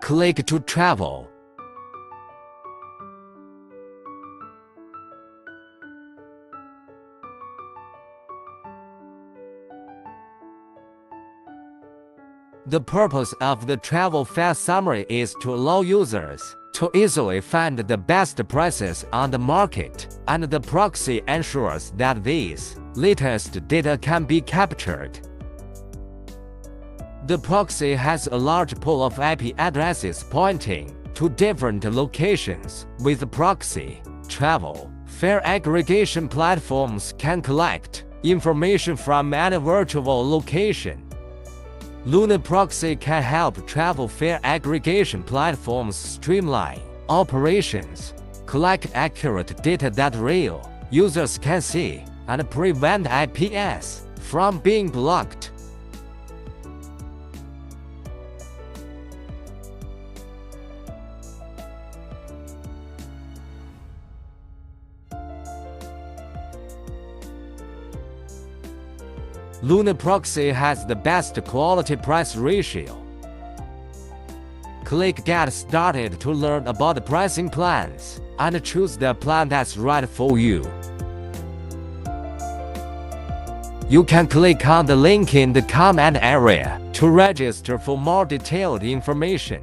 Click to travel. The purpose of the travel fare summary is to allow users to easily find the best prices on the market, and the proxy ensures that these latest data can be captured. The proxy has a large pool of IP addresses pointing to different locations. With the proxy, travel fare aggregation platforms can collect information from any virtual location. Lunaproxy can help travel fare aggregation platforms streamline operations, collect accurate data that real users can see, and prevent IPs from being blocked. Lunaproxy has the best quality-price ratio. Click Get Started to learn about the pricing plans and choose the plan that's right for you. You can click on the link in the comment area to register for more detailed information.